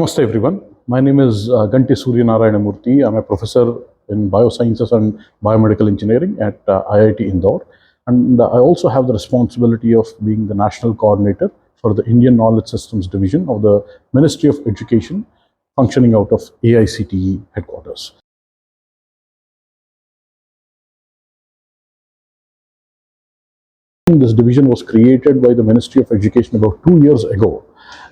Namaste everyone. My name is Ganti Suryanarayanamurthy. I'm a professor in biosciences and biomedical engineering at IIT Indore. And I also have the responsibility of being the national coordinator for the Indian Knowledge Systems Division of the Ministry of Education, functioning out of AICTE headquarters. This division was created by the Ministry of Education about 2 years ago,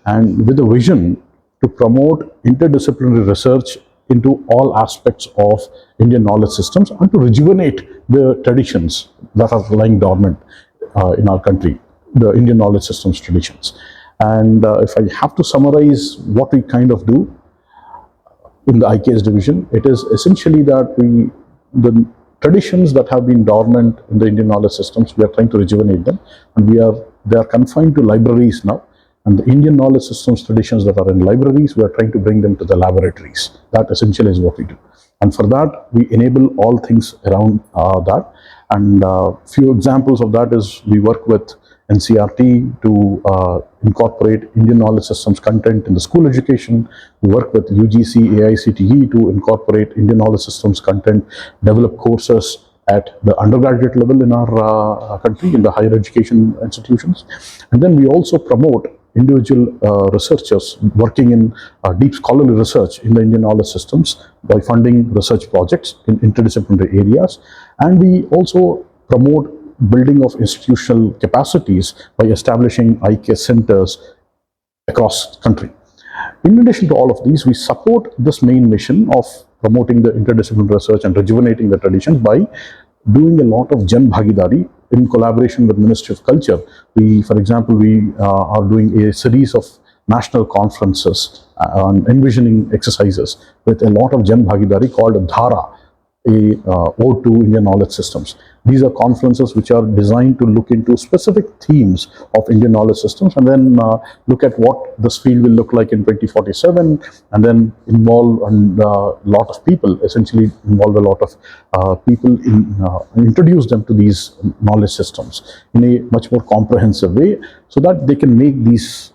and with a vision to promote interdisciplinary research into all aspects of Indian knowledge systems and to rejuvenate the traditions that are lying dormant in our country, the Indian knowledge systems traditions. And if I have to summarize what we kind of do in the IKS division, it is essentially that the traditions that have been dormant in the Indian knowledge systems, we are trying to rejuvenate them, and they are confined to libraries now. And the Indian knowledge systems traditions that are in libraries, we are trying to bring them to the laboratories. That essentially is what we do. And for that, we enable all things around that. And few examples of that is we work with NCERT to incorporate Indian knowledge systems content in the school education. We work with UGC, AICTE to incorporate Indian knowledge systems content, develop courses at the undergraduate level in our country, in the higher education institutions. And then we also promote individual researchers working in deep scholarly research in the Indian knowledge systems by funding research projects in interdisciplinary areas. And we also promote building of institutional capacities by establishing IKS centers across the country. In addition to all of these, we support this main mission of promoting the interdisciplinary research and rejuvenating the traditions by doing a lot of Jan Bhagidari in collaboration with Ministry of Culture. For example, we are doing a series of national conferences on envisioning exercises with a lot of Jan Bhagidari called Dhara, a ode to Indian knowledge systems. These are conferences which are designed to look into specific themes of Indian knowledge systems and then look at what this field will look like in 2047, and then involve a lot of people, essentially involve a lot of people introduce them to these knowledge systems in a much more comprehensive way so that they can make these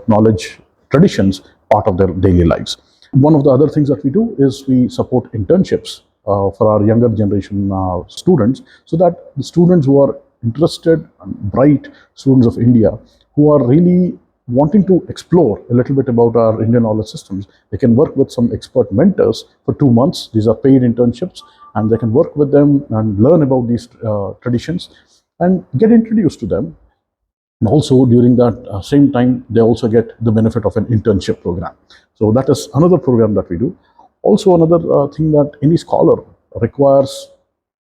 knowledge traditions part of their daily lives. One of the other things that we do is we support internships for our younger generation students, so that the students who are interested and bright students of India who are really wanting to explore a little bit about our Indian knowledge systems, they can work with some expert mentors for 2 months. These are paid internships, and they can work with them and learn about these traditions and get introduced to them. And also during that same time, they also get the benefit of an internship program. So that is another program that we do. Also, another thing that any scholar requires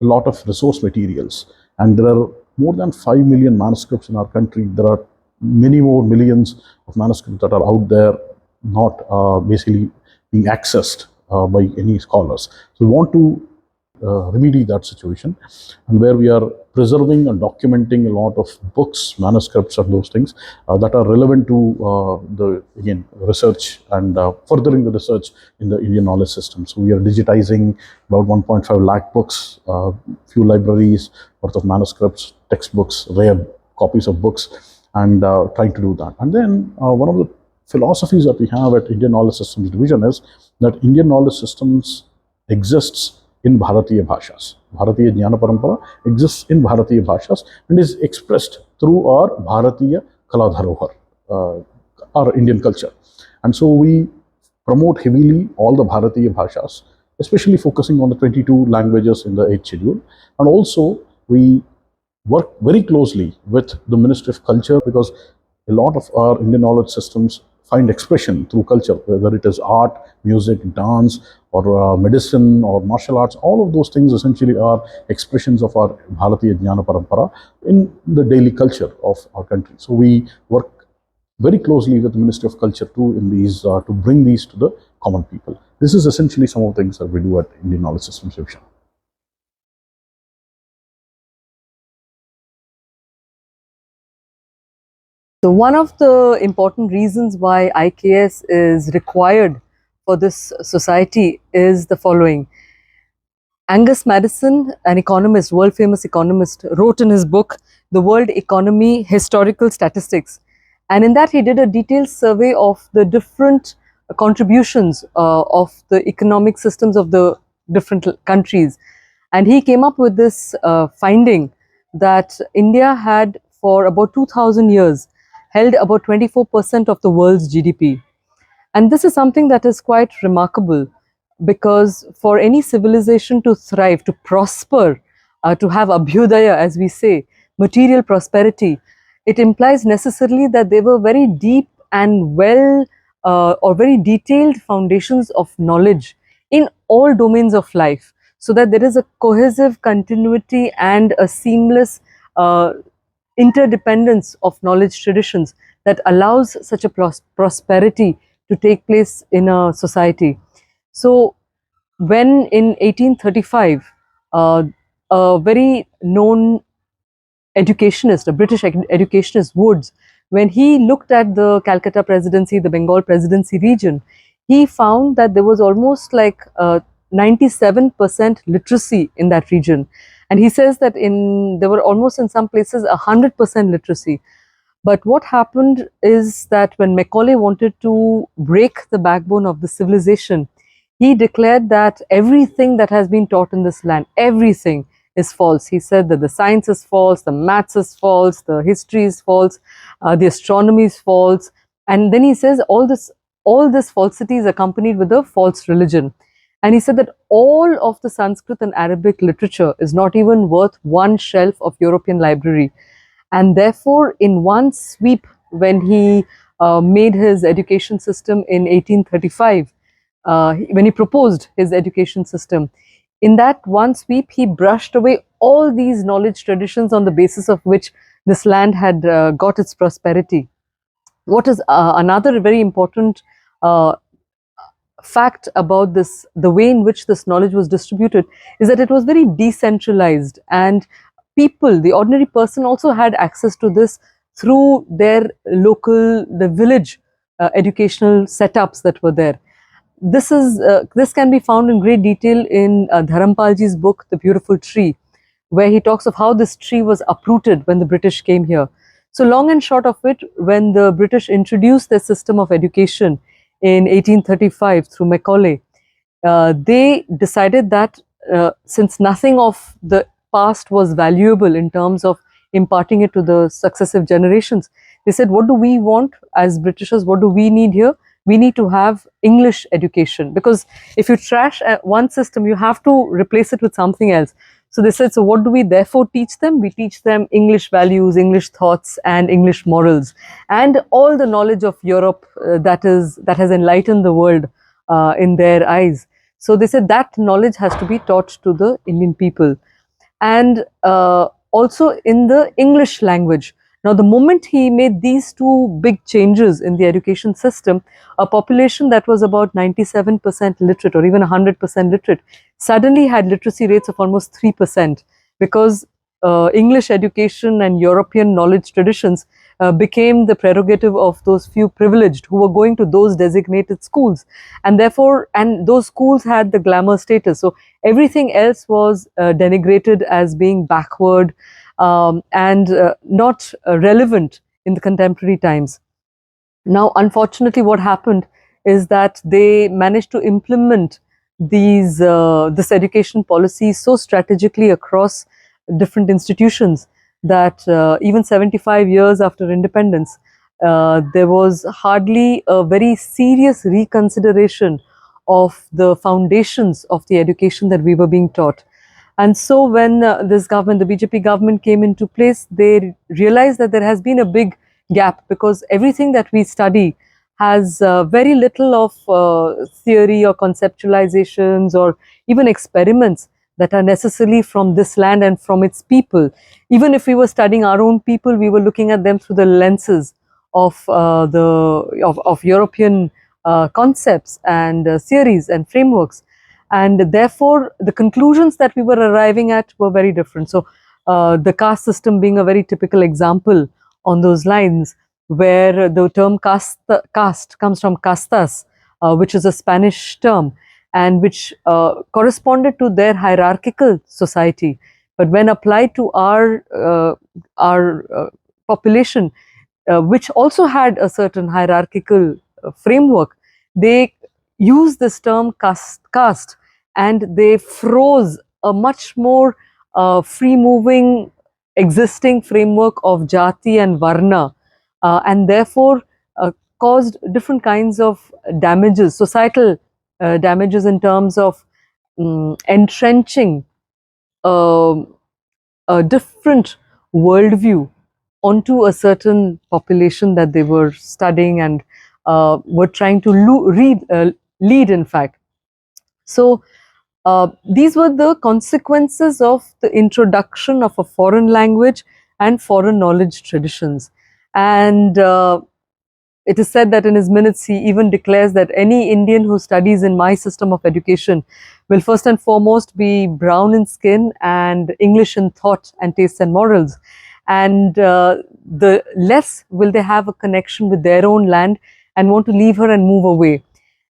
a lot of resource materials, and there are more than 5 million manuscripts in our country. There are many more millions of manuscripts that are out there, not basically being accessed by any scholars. So we want to remedy that situation, and where we are preserving and documenting a lot of books, manuscripts, and those things that are relevant to the research and furthering the research in the Indian knowledge system. So we are digitizing about 1.5 lakh books, few libraries worth of manuscripts, textbooks, rare copies of books, and trying to do that. And then one of the philosophies that we have at Indian Knowledge Systems Division is that Indian knowledge systems exists in Bharatiya Bhashas. Bharatiya Jnana Parampara exists in Bharatiya Bhashas and is expressed through our Bharatiya Kala Dharohar, our Indian culture. And so we promote heavily all the Bharatiya Bhashas, especially focusing on the 22 languages in the 8th schedule. And also we work very closely with the Ministry of Culture, because a lot of our Indian knowledge systems find expression through culture, whether it is art, music, dance, or medicine, or martial arts. All of those things essentially are expressions of our Bharatiya Jnana Parampara in the daily culture of our country. So we work very closely with the Ministry of Culture too in these to bring these to the common people. This is essentially some of the things that we do at Indian Knowledge Systems Division. So one of the important reasons why IKS is required for this society is the following. Angus Madison, an economist, world famous economist, wrote in his book, The World Economy, Historical Statistics. And in that he did a detailed survey of the different contributions of the economic systems of the different countries. And he came up with this finding that India had for about 2000 years held about 24% of the world's GDP. And this is something that is quite remarkable, because for any civilization to thrive, to prosper, to have abhyudaya, as we say, material prosperity, it implies necessarily that they were very deep and well or very detailed foundations of knowledge in all domains of life, so that there is a cohesive continuity and a seamless uh, interdependence of knowledge traditions that allows such a prosperity to take place in a society. So, when in 1835, uh, a very known educationist, a British educationist, Woods, when he looked at the Calcutta Presidency, the Bengal Presidency region, he found that there was almost like 97% literacy in that region. And he says that there were almost in some places 100% literacy. But what happened is that when Macaulay wanted to break the backbone of the civilization, he declared that everything that has been taught in this land, everything is false. He said that the science is false, the maths is false, the history is false, the astronomy is false. And then he says all this falsity is accompanied with a false religion. And he said that all of the Sanskrit and Arabic literature is not even worth one shelf of European library. And therefore, in one sweep, when he made his education system in 1835, when he proposed his education system, in that one sweep, he brushed away all these knowledge traditions on the basis of which this land had got its prosperity. What is another very important uh, fact about this, the way in which this knowledge was distributed, is that it was very decentralized, and people, the ordinary person, also had access to this through their local, the village educational setups that were there. This can be found in great detail in Dharampalji's book, The Beautiful Tree, where he talks of how this tree was uprooted when the British came here. So, long and short of it, when the British introduced their system of education in 1835 through Macaulay, they decided that since nothing of the past was valuable in terms of imparting it to the successive generations, they said, what do we want as Britishers? What do we need here? We need to have English education, because if you trash one system, you have to replace it with something else. So they said, so what do we therefore teach them? We teach them English values, English thoughts, and English morals, and all the knowledge of Europe that has enlightened the world in their eyes. So they said that knowledge has to be taught to the Indian people, and also in the English language. Now, the moment he made these two big changes in the education system, a population that was about 97% literate or even 100% literate suddenly had literacy rates of almost 3%, because English education and European knowledge traditions became the prerogative of those few privileged who were going to those designated schools. And therefore, and those schools had the glamour status. So everything else was denigrated as being backward and not relevant in the contemporary times. Now, unfortunately, what happened is that they managed to implement this education policy so strategically across different institutions that even 75 years after independence, there was hardly a very serious reconsideration of the foundations of the education that we were being taught. And so when this government, the BJP government, came into place, they realized that there has been a big gap, because everything that we study has very little of theory or conceptualizations or even experiments that are necessarily from this land and from its people. Even if we were studying our own people, we were looking at them through the lenses of of European concepts and theories and frameworks, and therefore the conclusions that we were arriving at were very different. So the caste system being a very typical example on those lines, where the term caste comes from castas, which is a Spanish term, and which corresponded to their hierarchical society. But when applied to our population, which also had a certain hierarchical framework, they use this term caste, and they froze a much more free moving existing framework of jati and varna, and therefore caused different kinds of damages, societal damages, in terms of entrenching a different worldview onto a certain population that they were studying and were trying to lead, in fact. So these were the consequences of the introduction of a foreign language and foreign knowledge traditions. And it is said that in his minutes he even declares that any Indian who studies in my system of education will first and foremost be brown in skin and English in thought and tastes and morals. And the less will they have a connection with their own land and want to leave her and move away.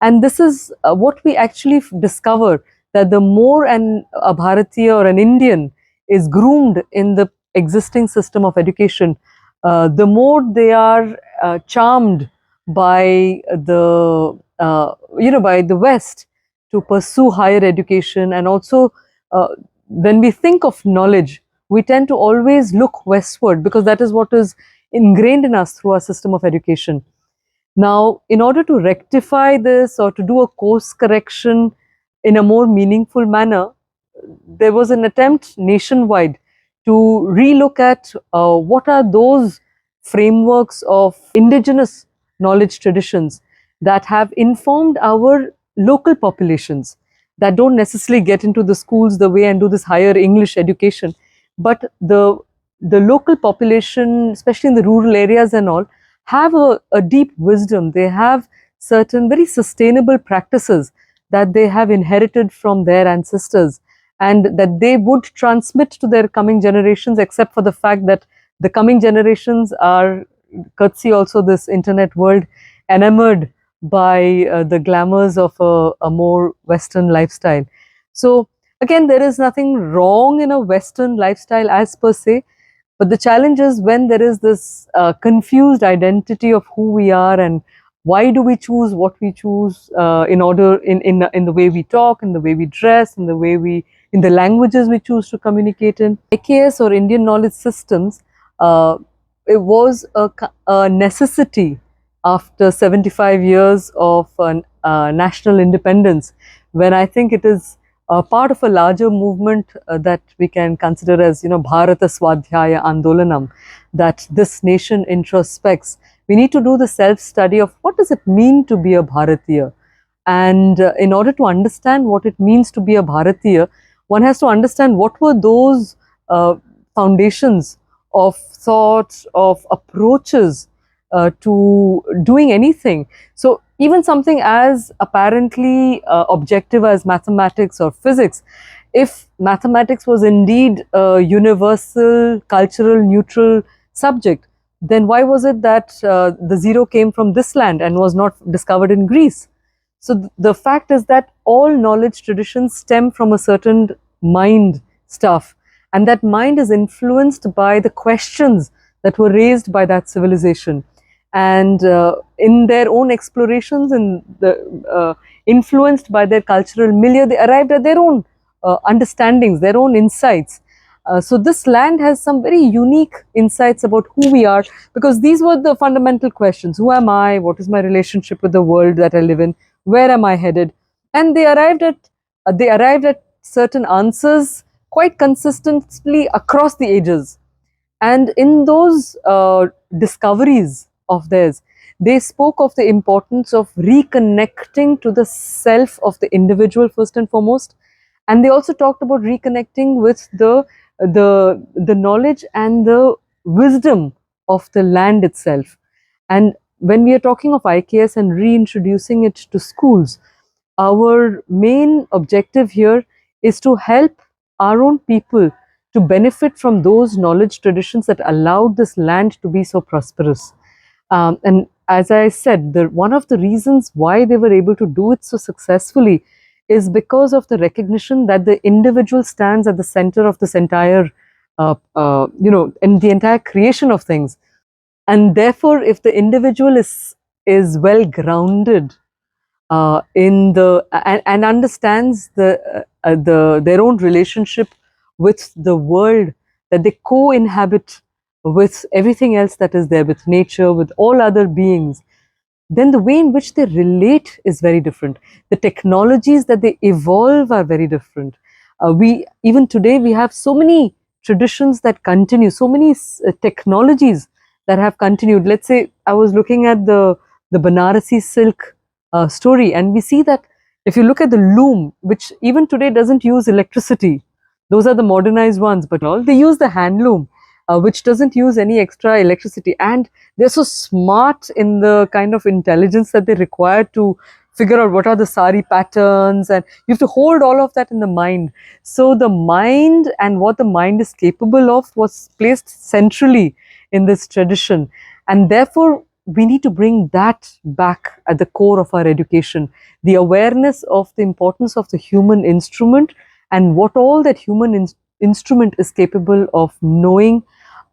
And this is what we actually discover, that the more a Bharatiya or an Indian is groomed in the existing system of education, the more they are charmed by by the West to pursue higher education. And also, when we think of knowledge, we tend to always look westward, because that is what is ingrained in us through our system of education. Now, in order to rectify this or to do a course correction in a more meaningful manner, there was an attempt nationwide to relook at what are those frameworks of indigenous knowledge traditions that have informed our local populations, that don't necessarily get into the schools the way and do this higher English education, but the local population, especially in the rural areas and all, have a deep wisdom. They have certain very sustainable practices that they have inherited from their ancestors, and that they would transmit to their coming generations, except for the fact that the coming generations are, courtesy also this internet world, enamored by the glamours of a more Western lifestyle. So again, there is nothing wrong in a Western lifestyle as per se, but the challenge is when there is this confused identity of who we are, and why do we choose what we choose, in the way we talk, in the way we dress, in the languages we choose to communicate in. IKS, or Indian knowledge systems, it was a necessity after 75 years of national independence, when I think it is part of a larger movement that we can consider as, Bharata Swadhyaya Andolanam, that this nation introspects. We need to do the self-study of what does it mean to be a Bharatiya. And in order to understand what it means to be a Bharatiya, one has to understand what were those foundations of thoughts, of approaches to doing anything. So even something as apparently objective as mathematics or physics, if mathematics was indeed a universal, cultural, neutral subject, then why was it that the zero came from this land and was not discovered in Greece? So the fact is that all knowledge traditions stem from a certain mind stuff, and that mind is influenced by the questions that were raised by that civilization. And in their own explorations, and influenced by their cultural milieu, they arrived at their own understandings, their own insights. So this land has some very unique insights about who we are, because these were the fundamental questions. Who am I? What is my relationship with the world that I live in? Where am I headed? And they arrived at certain answers quite consistently across the ages. And in those discoveries of theirs, they spoke of the importance of reconnecting to the self of the individual first and foremost. And they also talked about reconnecting with the knowledge and the wisdom of the land itself. And when we are talking of IKS and reintroducing it to schools, our main objective here is to help our own people to benefit from those knowledge traditions that allowed this land to be so prosperous. And as I said, one of the reasons why they were able to do it so successfully is because of the recognition that the individual stands at the center of this entire, in the entire creation of things. And therefore, if the individual is well grounded, in the and understands their own relationship with the world, that they co-inhabit with everything else that is there, with nature, with all other beings, then the way in which they relate is very different. The technologies that they evolve are very different. We even today we have so many traditions that continue, so many technologies that have continued. Let's say I was looking at the Banarasi silk story, and we see that if you look at the loom, which even today doesn't use electricity, those are the modernized ones, but all they use the hand loom, which doesn't use any extra electricity, and they're so smart in the kind of intelligence that they require to figure out what are the sari patterns, and you have to hold all of that in the mind. So the mind and what the mind is capable of was placed centrally in this tradition, and therefore we need to bring that back at the core of our education, the awareness of the importance of the human instrument and what all that human instrument is capable of knowing,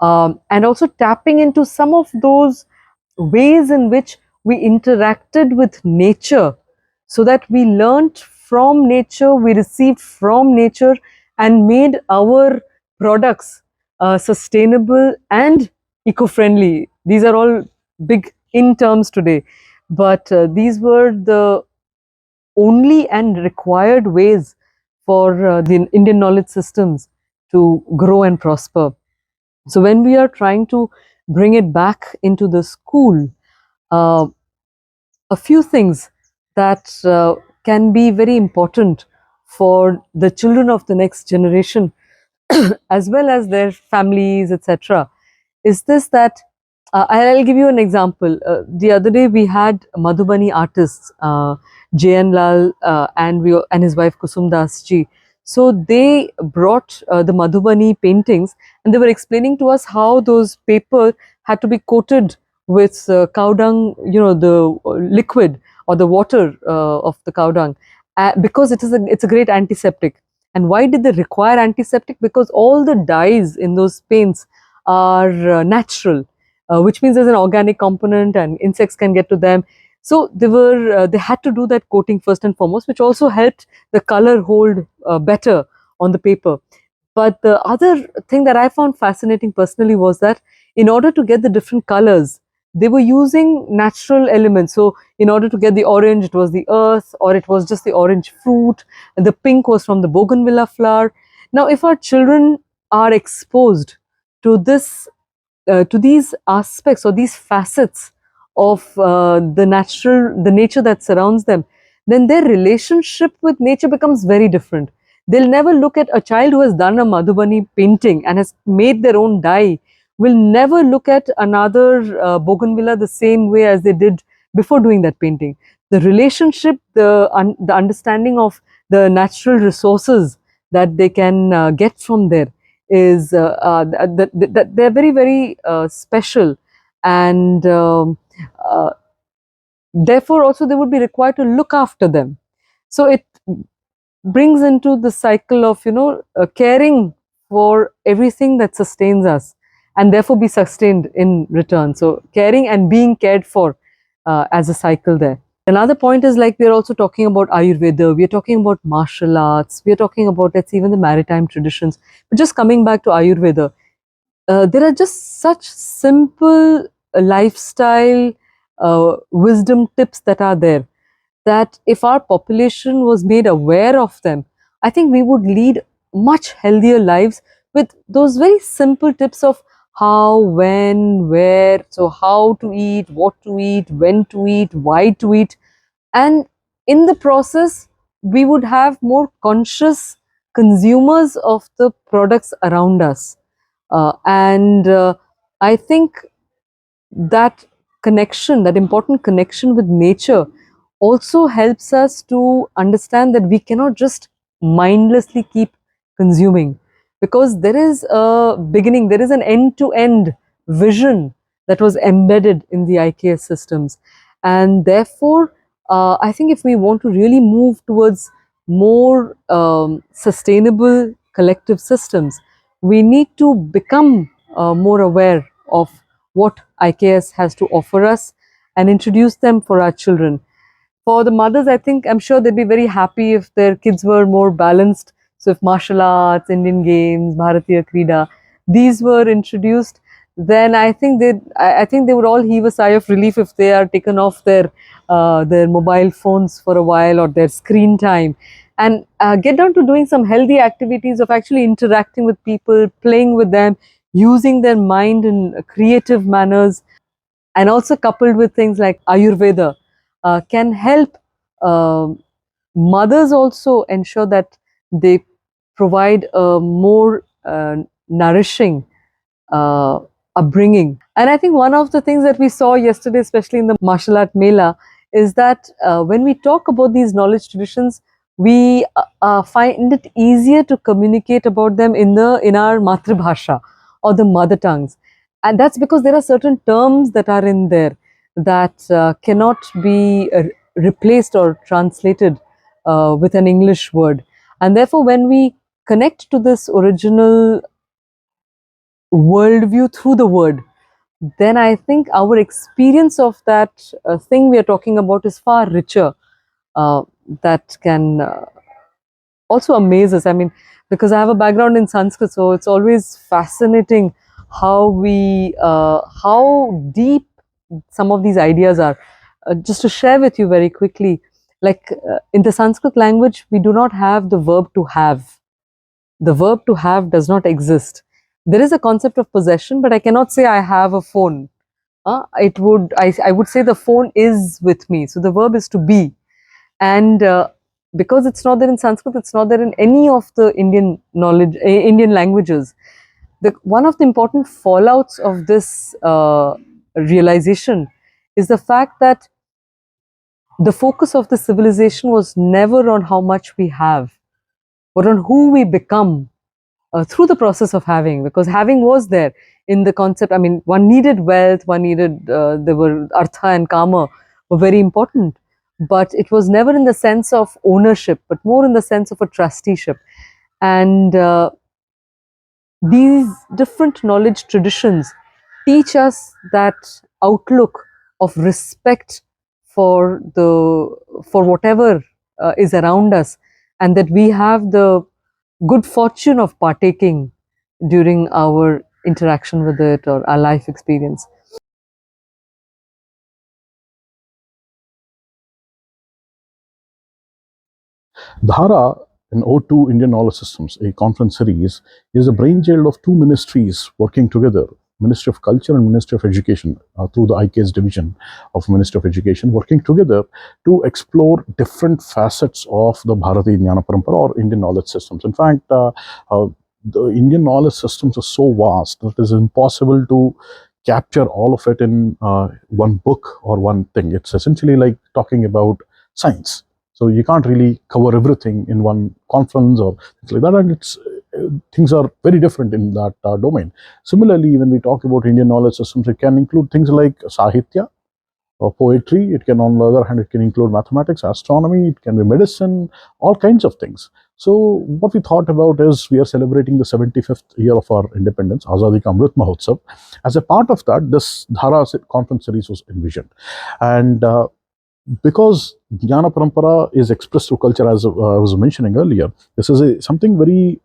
and also tapping into some of those ways in which we interacted with nature, so that we learnt from nature, we received from nature, and made our products sustainable and eco-friendly. These are all big in terms today, but these were the only and required ways for the Indian knowledge systems to grow and prosper. So when we are trying to bring it back into the school, uh, a few things that can be very important for the children of the next generation as well as their families, etc., is this that I'll give you an example. The other day we had Madhubani artists, J.N. Lal and his wife Kusum Das ji. So they brought the Madhubani paintings, and they were explaining to us how those paper had to be coated with cow dung, the liquid or the water of the cow dung, because it's a great antiseptic. And why did they require antiseptic? Because all the dyes in those paints are natural, which means there's an organic component and insects can get to them. So they had to do that coating first and foremost, which also helped the color hold better on the paper. But the other thing that I found fascinating personally was that in order to get the different colors, they were using natural elements. So in order to get the orange, it was the earth, or it was just the orange fruit, and the pink was from the bougainvillea flower. Now, if our children are exposed to to these aspects or these facets of the nature that surrounds them, then their relationship with nature becomes very different. They'll never look at a child who has done a Madhubani painting and has made their own dye, will never look at another bougainvillea the same way as they did before doing that painting. The relationship, the understanding of the natural resources that they can get from there is they're very, very special, and therefore also they would be required to look after them. So it brings into the cycle of caring for everything that sustains us, and therefore be sustained in return. So caring and being cared for as a cycle there. Another point is, like, we are also talking about Ayurveda, we are talking about martial arts, we are talking about, let's say, even the maritime traditions. But just coming back to Ayurveda, there are just such simple lifestyle wisdom tips that are there, that if our population was made aware of them, I think we would lead much healthier lives with those very simple tips of how, when, where, so how to eat, what to eat, when to eat, why to eat. And in the process, we would have more conscious consumers of the products around us. And I think that connection, that important connection with nature, also helps us to understand that we cannot just mindlessly keep consuming, because there is a beginning, there is an end to end vision that was embedded in the IKS systems. And therefore, I think if we want to really move towards more sustainable collective systems, we need to become more aware of what IKS has to offer us and introduce them for our children. For the mothers, I think, I'm sure they'd be very happy if their kids were more balanced. So if martial arts, Indian games, Bharatiya Krida, these were introduced, then I think they would all heave a sigh of relief if they are taken off their mobile phones for a while, or their screen time, and get down to doing some healthy activities of actually interacting with people, playing with them, using their mind in creative manners, and also coupled with things like Ayurveda, can help mothers also ensure that they provide a more nourishing uh, upbringing. And I think one of the things that we saw yesterday, especially in the martial art mela, is that when we talk about these knowledge traditions, we find it easier to communicate about them in our matribhasha, or the mother tongues, and that's because there are certain terms that are in there that cannot be replaced or translated with an English word, and therefore when we connect to this original worldview through the word, then I think our experience of that thing we are talking about is far richer. Uh, that can also amaze us. I mean, because I have a background in Sanskrit, so it's always fascinating how deep some of these ideas are. Just to share with you very quickly, like in the Sanskrit language, we do not have the verb to have. The verb to have does not exist. There is a concept of possession, but I cannot say I have a phone. I would say the phone is with me. So the verb is to be, and because it's not there in Sanskrit, it's not there in any of the Indian languages. One of the important fallouts of this realization is the fact that the focus of the civilization was never on how much we have, but on who we become through the process of having, because having was there in the concept. I mean, one needed wealth, one needed, there were artha and kama were very important, but it was never in the sense of ownership, but more in the sense of a trusteeship. And these different knowledge traditions teach us that outlook of respect for whatever is around us, and that we have the good fortune of partaking during our interaction with it or our life experience. Dhara, an O2 Indian Knowledge Systems, a conference series, is a brainchild of two ministries working together, Ministry of Culture and Ministry of Education, through the IKS division of Ministry of Education, working together to explore different facets of the Bharati Jnana Parampara or Indian knowledge systems. In fact, the Indian knowledge systems are so vast that it is impossible to capture all of it in one book or one thing. It's essentially like talking about science. So you can't really cover everything in one conference or things like that, and things are very different in that domain. Similarly, when we talk about Indian knowledge systems, it can include things like Sahitya or poetry. It can, on the other hand, it can include mathematics, astronomy. It can be medicine, all kinds of things. So what we thought about is we are celebrating the 75th year of our independence, Azadi Ka Amrit Mahotsav. As a part of that, this Dhara conference series was envisioned, and because Jnana Parampara is expressed through culture, as I was mentioning earlier, this is something very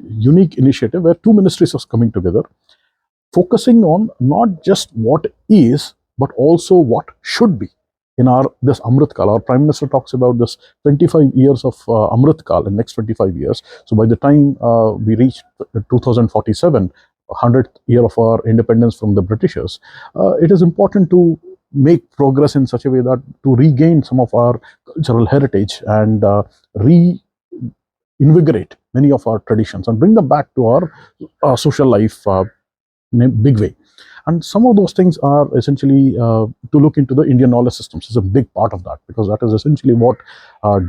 unique initiative where two ministries are coming together, focusing on not just what is, but also what should be in this Amrit Kal. Our Prime Minister talks about this 25 years of Amrit Kal in next 25 years. So by the time we reach 2047, 100th year of our independence from the Britishers, it is important to make progress in such a way that to regain some of our cultural heritage and reinvigorate many of our traditions and bring them back to our social life in a big way. And some of those things are essentially to look into the Indian knowledge systems is a big part of that, because that is essentially what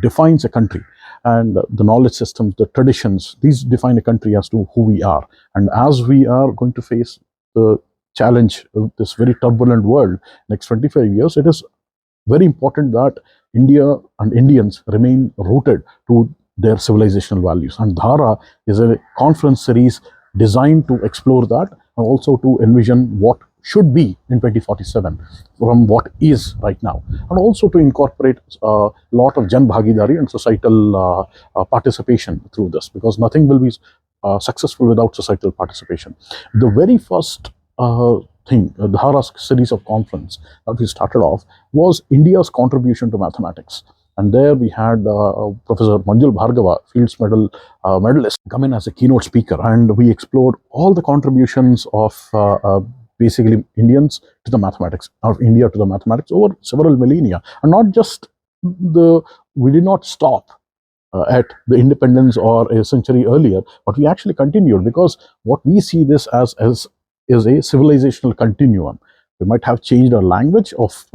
defines a country. And the knowledge systems, the traditions, these define a country as to who we are. And as we are going to face the challenge of this very turbulent world next 25 years, it is very important that India and Indians remain rooted to their civilizational values. And Dhara is a conference series designed to explore that and also to envision what should be in 2047 from what is right now, and also to incorporate a lot of Jan Bhagidari and societal participation through this, because nothing will be successful without societal participation. The very first thing, the Dhara series of conference that we started off was India's contribution to mathematics. And there we had Professor Manjul Bhargava, Fields Medal medalist, come in as a keynote speaker, and we explored all the contributions of basically Indians to the mathematics, of India to the mathematics over several millennia, and not just we did not stop at the independence or a century earlier, but we actually continued, because what we see this as is a civilizational continuum. We might have changed our language of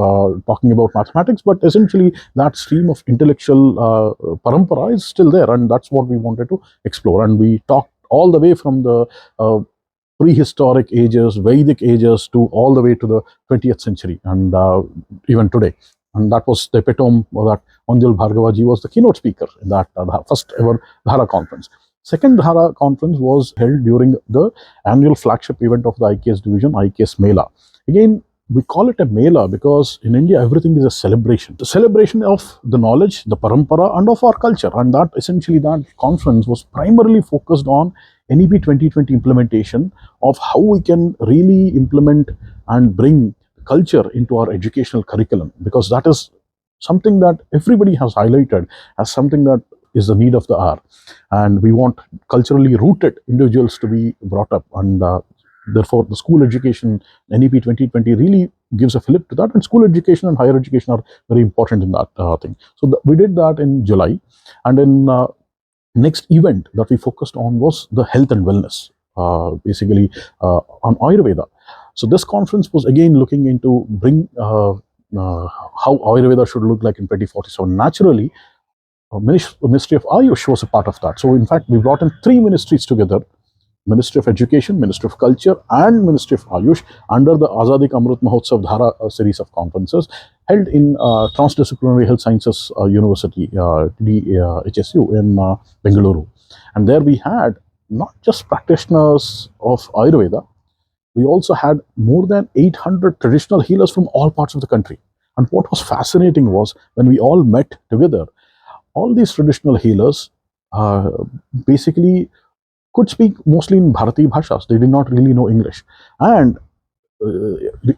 talking about mathematics, but essentially that stream of intellectual parampara is still there, and that's what we wanted to explore. And we talked all the way from the prehistoric ages, Vedic ages, to all the way to the 20th century, and even today. And that was the epitome that Manjul Bhargavaji was the keynote speaker in that first ever Dhara conference. Second Dhara conference was held during the annual flagship event of the IKS division, IKS Mela. Again, we call it a Mela because in India everything is a celebration. The celebration of the knowledge, the parampara, and of our culture. And that essentially, that conference was primarily focused on NEP 2020 implementation of how we can really implement and bring culture into our educational curriculum, because that is something that everybody has highlighted as something that is the need of the hour, and we want culturally rooted individuals to be brought up, and therefore the school education NEP 2020 really gives a fillip to that, and school education and higher education are very important in that thing. So we did that in July, and then next event that we focused on was the health and wellness, basically on Ayurveda. So this conference was again looking into bring how Ayurveda should look like in 2040. So naturally, Ministry of Ayush was a part of that. So in fact, we brought in three ministries together: Ministry of Education, Ministry of Culture, and Ministry of Ayush, under the Azadi Ka Amrit Mahotsav Dhara series of conferences held in Transdisciplinary Health Sciences University, HSU, in Bengaluru. And there we had not just practitioners of Ayurveda, we also had more than 800 traditional healers from all parts of the country. And what was fascinating was when we all met together, all these traditional healers basically could speak mostly in Bharati Bhashas. They did not really know English. And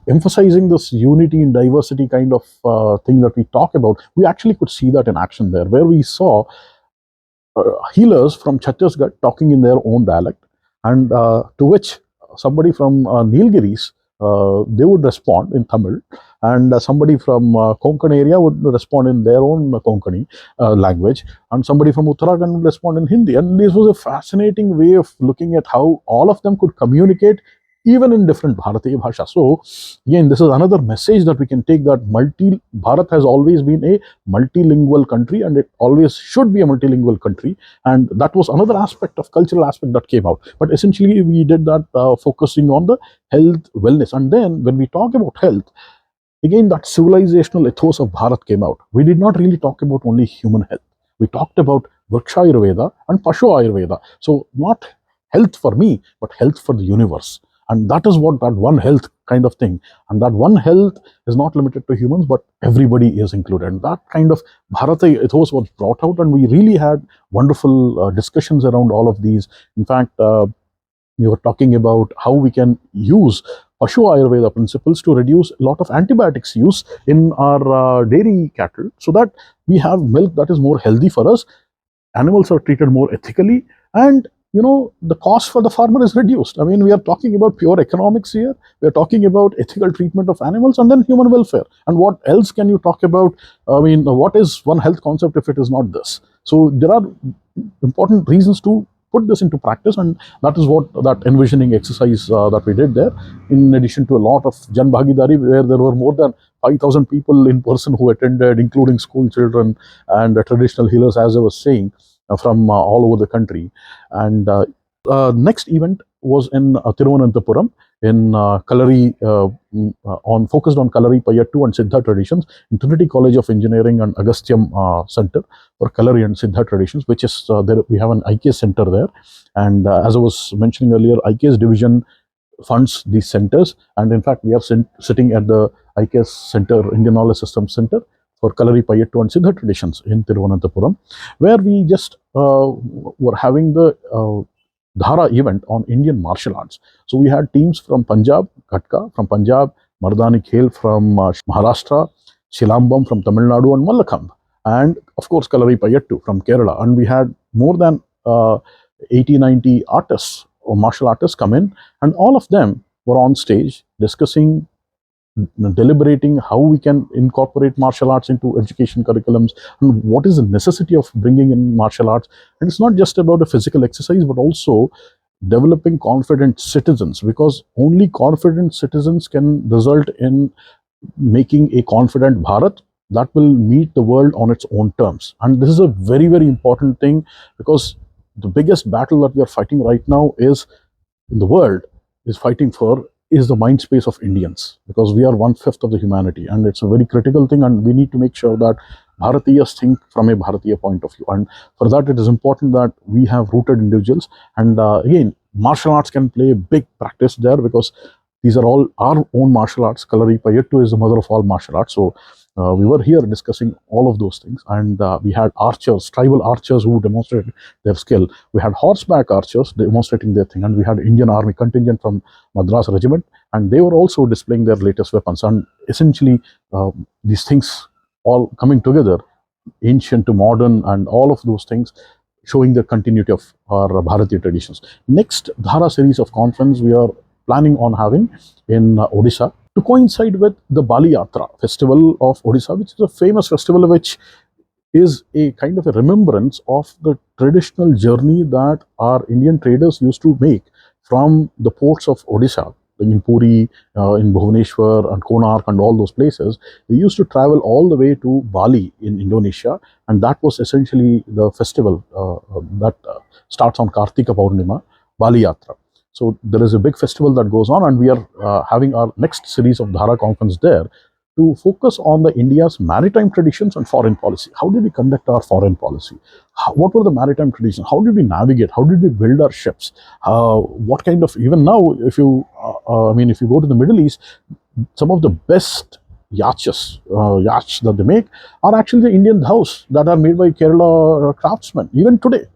emphasizing this unity in diversity kind of thing that we talk about, we actually could see that in action there, where we saw healers from Chhattisgarh talking in their own dialect, and to which somebody from Nilgiris, they would respond in Tamil, and somebody from Konkan area would respond in their own Konkani language, and somebody from Uttarakhand would respond in Hindi. And this was a fascinating way of looking at how all of them could communicate even in different Bharatiya Bhasha. So again, this is another message that we can take, that Bharat has always been a multilingual country, and it always should be a multilingual country. And that was another aspect of cultural aspect that came out. But essentially, we did that focusing on the health, wellness. And then when we talk about health, again, that civilizational ethos of Bharat came out. We did not really talk about only human health. We talked about Vriksha Ayurveda and Pashu Ayurveda. So not health for me, but health for the universe. And that is what that one health kind of thing. And that one health is not limited to humans, but everybody is included. And that kind of Bharata ethos was brought out, and we really had wonderful discussions around all of these. In fact, we were talking about how we can use Pashu Ayurveda principles to reduce a lot of antibiotics use in our dairy cattle, so that we have milk that is more healthy for us. Animals are treated more ethically, and the cost for the farmer is reduced. I mean, we are talking about pure economics here. We are talking about ethical treatment of animals, and then human welfare. And what else can you talk about? I mean, what is one health concept if it is not this? So there are important reasons to put this into practice, and that is what that envisioning exercise that we did there, in addition to a lot of Jan Bhagidari, where there were more than 5,000 people in person who attended, including school children and traditional healers, as I was saying, from all over the country. And next event was in Thiruvananthapuram, in Kalari, focused on Kalari, Payattu and Siddha traditions, in Trinity College of Engineering and Agasthyam Center for Kalari and Siddha traditions, which is there. We have an IKS center there, and as I was mentioning earlier, IKS division funds these centers. And in fact, we are sitting at the IKS Center, Indian Knowledge Systems Center for Kalari Payattu and Siddha traditions in Thiruvananthapuram, where we just were having the Dhara event on Indian martial arts. So we had teams from Punjab, Katka from Punjab, Mardani Khel from Maharashtra, Shilambam from Tamil Nadu, and Mallakhambh. And of course, Kalari Payattu from Kerala. And we had more than 80, 90 artists or martial artists come in, and all of them were on stage discussing, deliberating how we can incorporate martial arts into education curriculums and what is the necessity of bringing in martial arts. And it's not just about a physical exercise, but also developing confident citizens, because only confident citizens can result in making a confident Bharat that will meet the world on its own terms. And this is a very, very important thing, because the biggest battle that we are fighting right now is in the world is fighting for is the mind space of Indians, because we are 1/5 of the humanity, and it's a very critical thing, and we need to make sure that Bharatiyas think from a Bharatiya point of view. And for that, it is important that we have rooted individuals. And again, martial arts can play a big practice there, because these are all our own martial arts. Kalari Payattu is the mother of all martial arts. So we were here discussing all of those things, and we had archers, tribal archers who demonstrated their skill. We had horseback archers demonstrating their thing, and we had Indian Army contingent from Madras Regiment, and they were also displaying their latest weapons. And essentially, these things all coming together, ancient to modern, and all of those things showing the continuity of our Bharatiya traditions. Next Dhara series of conference we are planning on having in Odisha, to coincide with the Bali Yatra festival of Odisha, which is a famous festival which is a kind of a remembrance of the traditional journey that our Indian traders used to make from the ports of Odisha, in Puri, in Bhubaneswar and Konark and all those places. They used to travel all the way to Bali in Indonesia, and that was essentially the festival that starts on Kartika Purnima, Bali Yatra. So there is a big festival that goes on, and we are having our next series of Dhara conference there to focus on the India's maritime traditions and foreign policy. How did we conduct our foreign policy? What were the maritime traditions? How did we navigate? How did we build our ships? What kind of, even now, if you, if you go to the Middle East, some of the best yachts that they make are actually the Indian dhows that are made by Kerala craftsmen, even today.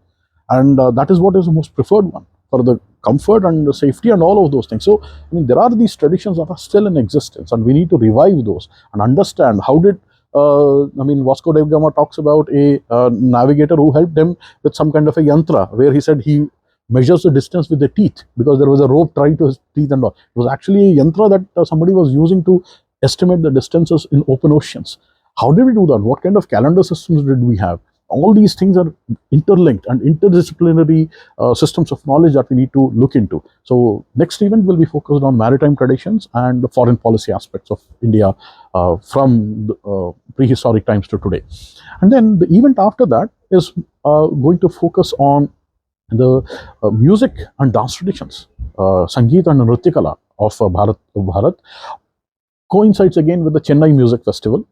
And that is what is the most preferred one for the comfort and the safety and all of those things. So, there are these traditions that are still in existence, and we need to revive those and understand how did, Vasco da Gama talks about a navigator who helped him with some kind of a yantra, where he said he measures the distance with the teeth, because there was a rope tied to his teeth and all. It was actually a yantra that somebody was using to estimate the distances in open oceans. How did we do that? What kind of calendar systems did we have? All these things are interlinked and interdisciplinary systems of knowledge that we need to look into. So next event will be focused on maritime traditions and the foreign policy aspects of India from prehistoric times to today. And then the event after that is going to focus on the music and dance traditions, Sangeet and Nrityakala of Bharat. Coincides again with the Chennai Music Festival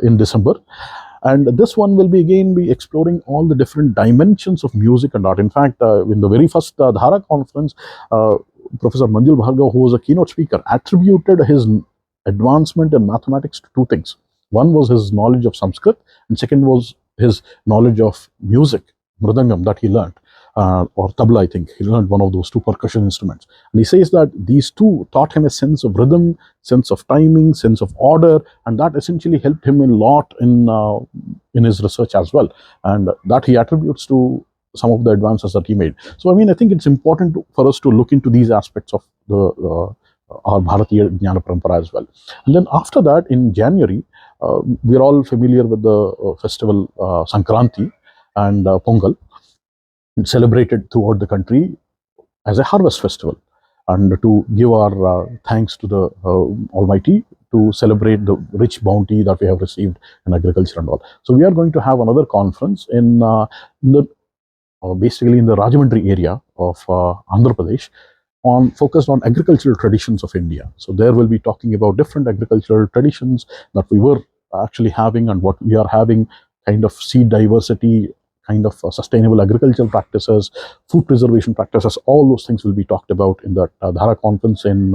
in December. And this one will be exploring all the different dimensions of music and art. In fact, in the very first Dhara conference, Professor Manjul Bhargav, who was a keynote speaker, attributed his advancement in mathematics to two things. One was his knowledge of Sanskrit, and second was his knowledge of music, Mridangam, that he learned. Or tabla, I think. He learned one of those two percussion instruments. And he says that these two taught him a sense of rhythm, sense of timing, sense of order, and that essentially helped him a lot in his research as well. And that he attributes to some of the advances that he made. So, I think it's important for us to look into these aspects of our Bharatiya Jnana Parampara as well. And then after that, in January, we're all familiar with the festival Sankranti and Pongal, celebrated throughout the country as a harvest festival, and to give our thanks to the Almighty, to celebrate the rich bounty that we have received in agriculture and all. So we are going to have another conference basically in the Rajahmundry area of Andhra Pradesh, focused on agricultural traditions of India. So there we'll be talking about different agricultural traditions that we were actually having and what we are having, kind of seed diversity, kind of sustainable agricultural practices, food preservation practices, all those things will be talked about in that Dhara conference in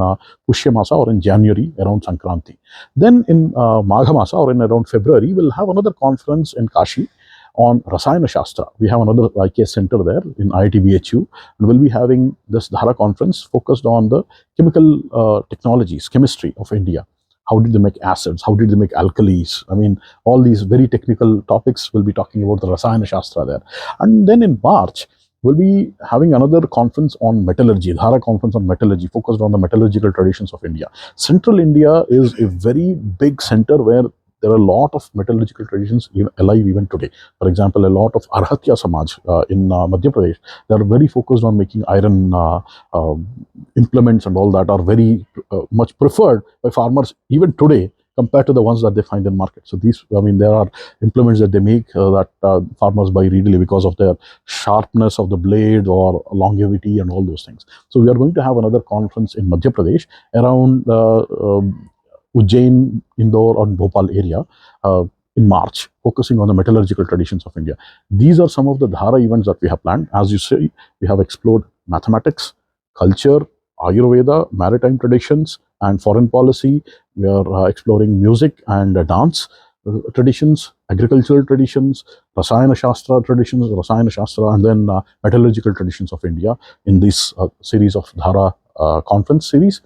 Pushyamasa or in January around Sankranti. Then in Maghamasa or in around February, we'll have another conference in Kashi on Rasayana Shastra. We have another IKS center there in IIT BHU, and we'll be having this Dhara conference focused on the chemical technologies, chemistry of India. How did they make acids? How did they make alkalis? I mean, all these very technical topics we'll be talking about the Rasayana Shastra there. And then in March, we'll be having another conference on metallurgy, Dhara conference on metallurgy, focused on the metallurgical traditions of India. Central India is a very big center where there are a lot of metallurgical traditions alive even today. For example, a lot of Arhatya Samaj in Madhya Pradesh, they are very focused on making iron implements and all that are very much preferred by farmers even today compared to the ones that they find in market. So these, I mean, there are implements that they make that farmers buy readily because of their sharpness of the blade or longevity and all those things. So we are going to have another conference in Madhya Pradesh around Ujjain, Indore, and Bhopal area in March, focusing on the metallurgical traditions of India. These are some of the Dhara events that we have planned. As you say, we have explored mathematics, culture, Ayurveda, maritime traditions, and foreign policy. We are exploring music and dance traditions, agricultural traditions, Rasayana Shastra, and then metallurgical traditions of India in this series of Dhara conference series,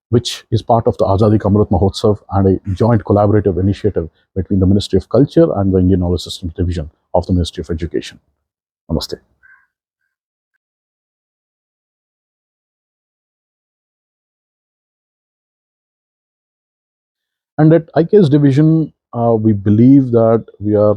which is part of the Azadi Ka Amrit Mahotsav and a joint collaborative initiative between the Ministry of Culture and the Indian Knowledge Systems Division of the Ministry of Education. Namaste. And at IKS division, we believe that we are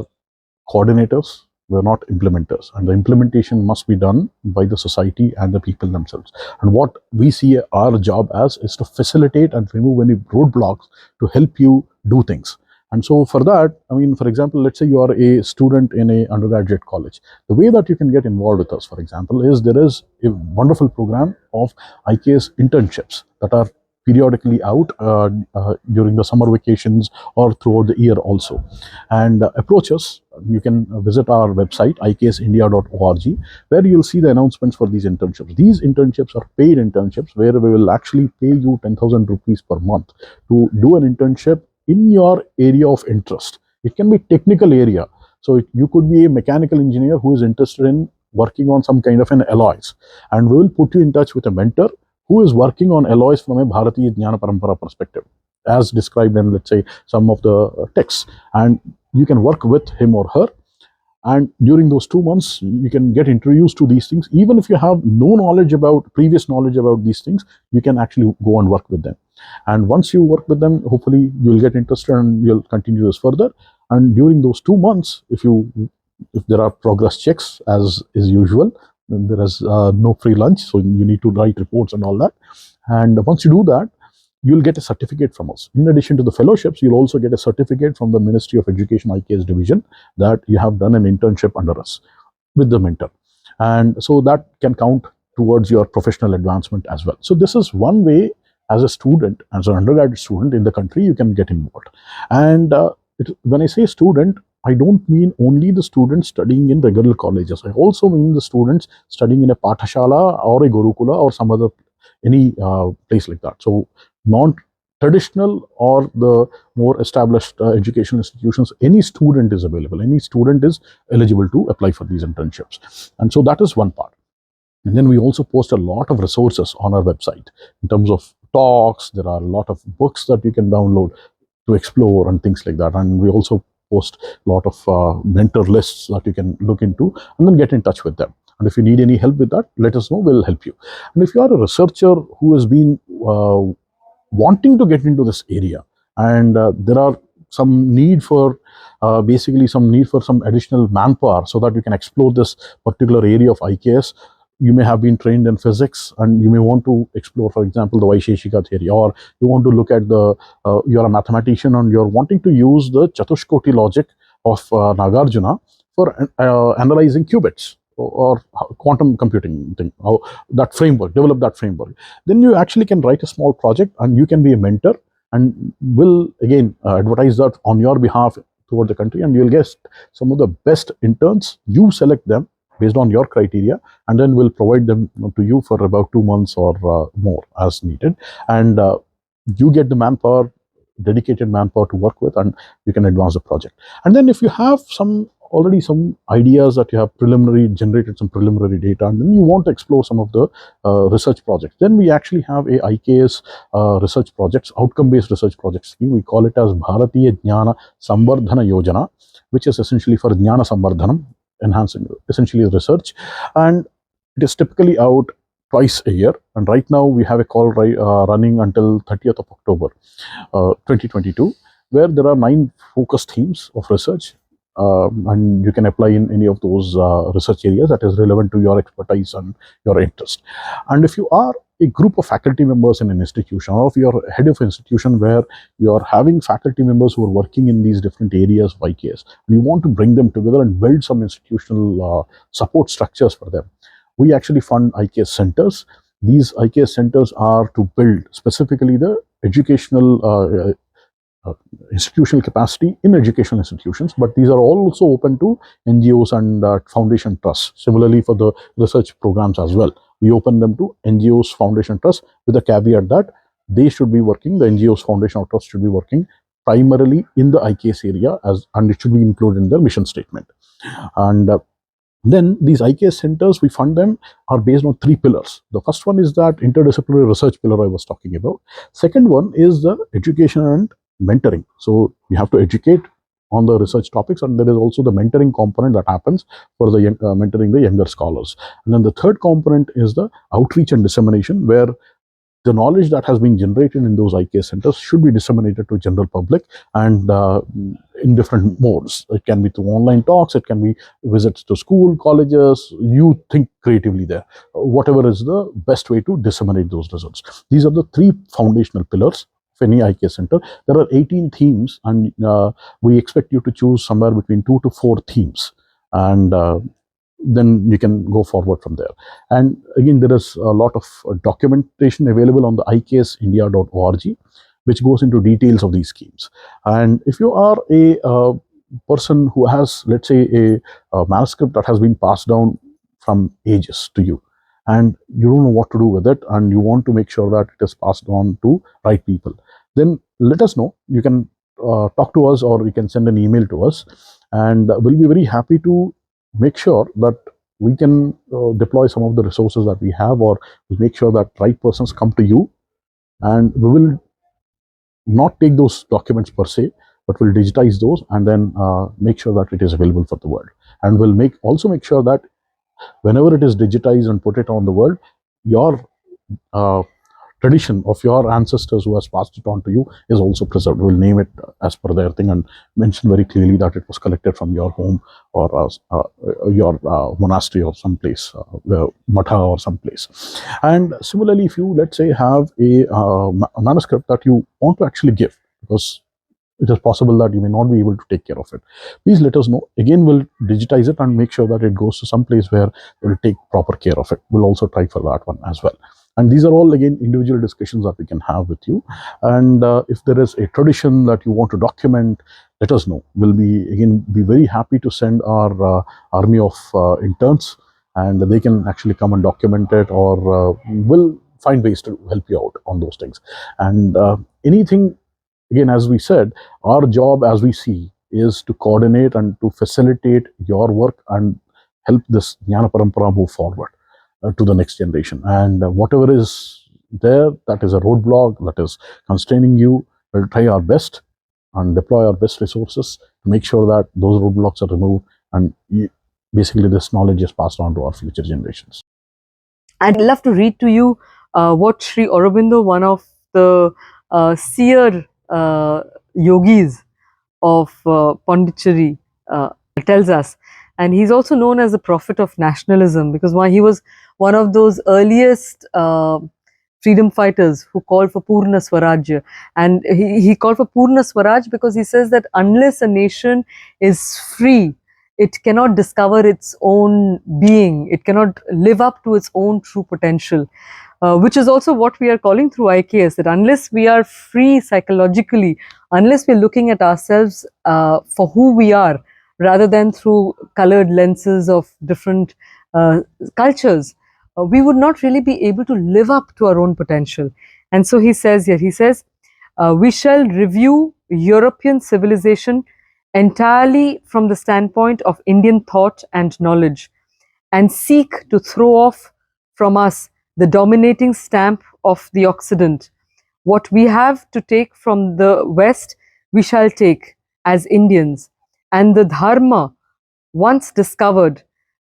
coordinators, we're not implementers, and the implementation must be done by the society and the people themselves. And what we see our job as is to facilitate and remove any roadblocks to help you do things. And so for that, I mean, for example, let's say you are a student in a undergraduate college. The way that you can get involved with us, for example, is there is a wonderful program of IKS internships that are periodically out during the summer vacations or throughout the year also. And approach us. You can visit our website iksindia.org, where you'll see the announcements for these internships. These internships are paid internships where we will actually pay you 10,000 rupees per month to do an internship in your area of interest. It can be technical area. So you could be a mechanical engineer who is interested in working on some kind of an alloys, and we will put you in touch with a mentor who is working on alloys from a Bharatiya Jnana Parampara perspective, as described in, let's say, some of the texts. And you can work with him or her. And during those 2 months, you can get introduced to these things. Even if you have no knowledge about, previous knowledge about these things, you can actually go and work with them. And once you work with them, hopefully you'll get interested and you'll continue this further. And during those 2 months, if there are progress checks, as is usual, then there is no free lunch, so you need to write reports and all that. And once you do that, you'll get a certificate from us. In addition to the fellowships, you'll also get a certificate from the Ministry of Education IKS division that you have done an internship under us with the mentor. And so that can count towards your professional advancement as well. So this is one way as a student, as an undergraduate student in the country, you can get involved. And when I say student, I don't mean only the students studying in regular colleges. I also mean the students studying in a Pathashala or a Gurukula or some other, any place like that. So non-traditional or the more established educational institutions, any student is available. Any student is eligible to apply for these internships. And so that is one part. And then we also post a lot of resources on our website in terms of talks. There are a lot of books that you can download to explore and things like that. And we also post a lot of mentor lists that you can look into and then get in touch with them. And if you need any help with that, let us know, we'll help you. And if you are a researcher who has been wanting to get into this area, and there are some need for basically some need for some additional manpower so that you can explore this particular area of IKS. You may have been trained in physics and you may want to explore, for example, the Vaisheshika theory, or you want to look at the, you're a mathematician and you're wanting to use the Chatushkoti logic of Nagarjuna for analyzing qubits or quantum computing thing, that framework, develop that framework. Then you actually can write a small project and you can be a mentor, and will again advertise that on your behalf throughout the country, and you'll get some of the best interns. You select them based on your criteria, and then we'll provide them to you for about 2 months or more as needed. And you get the manpower, dedicated manpower to work with, and you can advance the project. And then if you have already some ideas that you have generated some preliminary data, and then you want to explore some of the research projects, then we actually have a IKS research projects, outcome-based research project scheme. We call it as Bharatiya Jnana Sambardhana Yojana, which is essentially for Jnana Sambardhanam, enhancing essentially research. And it is typically out twice a year, and right now we have a call running until 30th of October 2022, where there are 9 focus themes of research, and you can apply in any of those research areas that is relevant to your expertise and your interest. And if you are a group of faculty members in an institution, or if you're head of an institution where you're having faculty members who are working in these different areas of IKS, and you want to bring them together and build some institutional support structures for them, we actually fund IKS centers. These IKS centers are to build specifically the educational institutional capacity in educational institutions, but these are also open to NGOs and foundation trusts. Similarly, for the research programs as well, we open them to NGOs, foundation trusts, with the caveat that they should be working, the NGOs, foundation or trusts should be working primarily in the IKS area, and it should be included in their mission statement. And then these IKS centers, we fund them, are based on 3 pillars. The first one is that interdisciplinary research pillar I was talking about. Second one is the education and mentoring. So we have to educate on the research topics, and there is also the mentoring component that happens for the mentoring the younger scholars. And then the third component is the outreach and dissemination, where the knowledge that has been generated in those IKS centers should be disseminated to general public, and in different modes. It can be through online talks, it can be visits to school, colleges. You think creatively there, whatever is the best way to disseminate those results. These are the 3 foundational pillars of any IKS center. There are 18 themes, and we expect you to choose somewhere between 2 to 4 themes, and then you can go forward from there. And again, there is a lot of documentation available on the iksindia.org, which goes into details of these schemes. And if you are a person who has, let's say, a manuscript that has been passed down from ages to you, and you don't know what to do with it, and you want to make sure that it is passed on to right people, then let us know. You can talk to us, or you can send an email to us, and we'll be very happy to make sure that we can deploy some of the resources that we have, or we'll make sure that right persons come to you, and we will not take those documents per se, but we'll digitize those and then make sure that it is available for the world. And we'll also make sure that whenever it is digitized and put it on the world, your tradition of your ancestors who has passed it on to you is also preserved. We'll name it as per their thing and mention very clearly that it was collected from your home, or your monastery, or someplace, matha or someplace. And similarly, if you, let's say, have a manuscript that you want to actually give, because it is possible that you may not be able to take care of it, please let us know. Again, we'll digitize it and make sure that it goes to some place where we'll take proper care of it. We'll also try for that one as well. And these are all, again, individual discussions that we can have with you. And if there is a tradition that you want to document, let us know. We'll be very happy to send our army of interns, and they can actually come and document it, or we'll find ways to help you out on those things. And anything, again, as we said, our job, as we see, is to coordinate and to facilitate your work and help this Jnana Parampara move forward to the next generation. And whatever is there that is a roadblock, that is constraining you, we'll try our best and deploy our best resources to make sure that those roadblocks are removed, and basically this knowledge is passed on to our future generations. I'd love to read to you what Sri Aurobindo, one of the seer yogis of Pondicherry, tells us. And he's also known as the prophet of nationalism, because he was one of those earliest freedom fighters who called for Purna Swarajya. And he called for Purna Swaraj because he says that unless a nation is free, it cannot discover its own being, it cannot live up to its own true potential. which is also what we are calling through IKS, that unless we are free psychologically, unless we're looking at ourselves for who we are, rather than through colored lenses of different cultures, we would not really be able to live up to our own potential. And so he says here, he says, we shall review European civilization entirely from the standpoint of Indian thought and knowledge, and seek to throw off from us the dominating stamp of the Occident. What we have to take from the West, we shall take as Indians, and the Dharma, once discovered,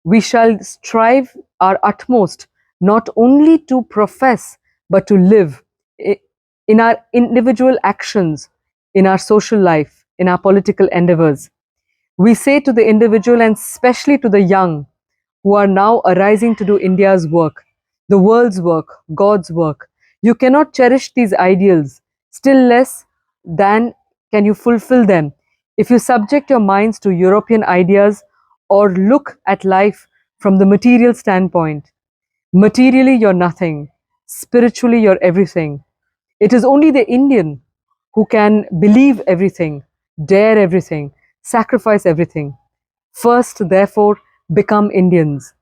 we shall strive our utmost not only to profess but to live in our individual actions, in our social life, in our political endeavors. We say to the individual, and especially to the young who are now arising to do India's work, the world's work, God's work, you cannot cherish these ideals, still less than can you fulfill them if you subject your minds to European ideas or look at life from the material standpoint. Materially, you're nothing. Spiritually, you're everything. It is only the Indian who can believe everything, dare everything, sacrifice everything. First, therefore, become Indians.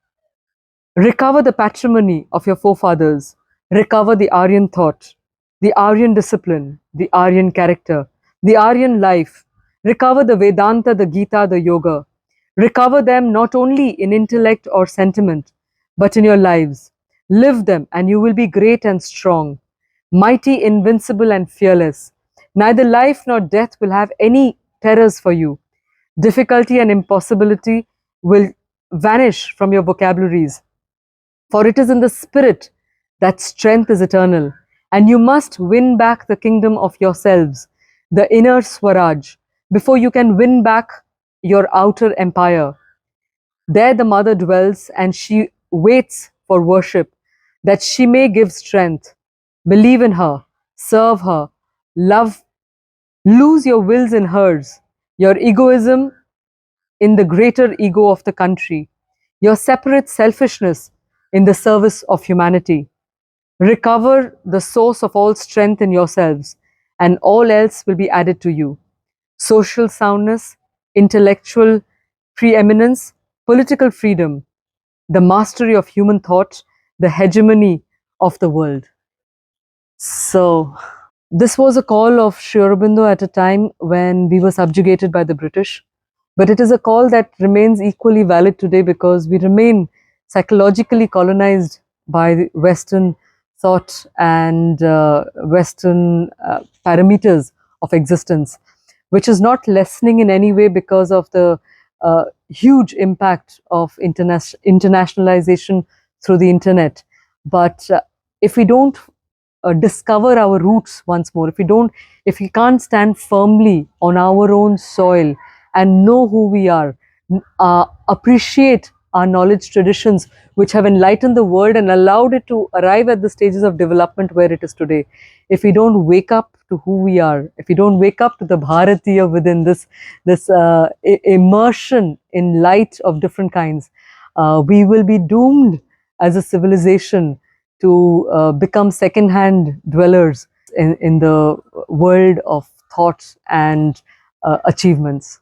Recover the patrimony of your forefathers. Recover the Aryan thought, the Aryan discipline, the Aryan character, the Aryan life. Recover the Vedanta, the Gita, the Yoga. Recover them not only in intellect or sentiment, but in your lives. Live them, and you will be great and strong, mighty, invincible, and fearless. Neither life nor death will have any terrors for you. Difficulty and impossibility will vanish from your vocabularies. For it is in the spirit that strength is eternal, and you must win back the kingdom of yourselves, the inner Swaraj, before you can win back your outer empire. There the mother dwells, and she waits for worship, that she may give strength. Believe in her, serve her, love, lose your wills in hers, your egoism in the greater ego of the country, your separate selfishness in the service of humanity. Recover the source of all strength in yourselves, and all else will be added to you. Social soundness, intellectual preeminence, political freedom, the mastery of human thought, the hegemony of the world. So, this was a call of Sri Aurobindo at a time when we were subjugated by the British. But it is a call that remains equally valid today because we remain psychologically colonized by the Western thought and Western parameters of existence, which is not lessening in any way because of the huge impact of internationalization through the internet. But if we don't discover our roots once more, if we can't stand firmly on our own soil and know who we are, appreciate our knowledge traditions which have enlightened the world and allowed it to arrive at the stages of development where it is today, if we don't wake up to who we are, if we don't wake up to the Bharatiya within this immersion in light of different kinds, we will be doomed as a civilization to become second-hand dwellers in the world of thoughts and achievements.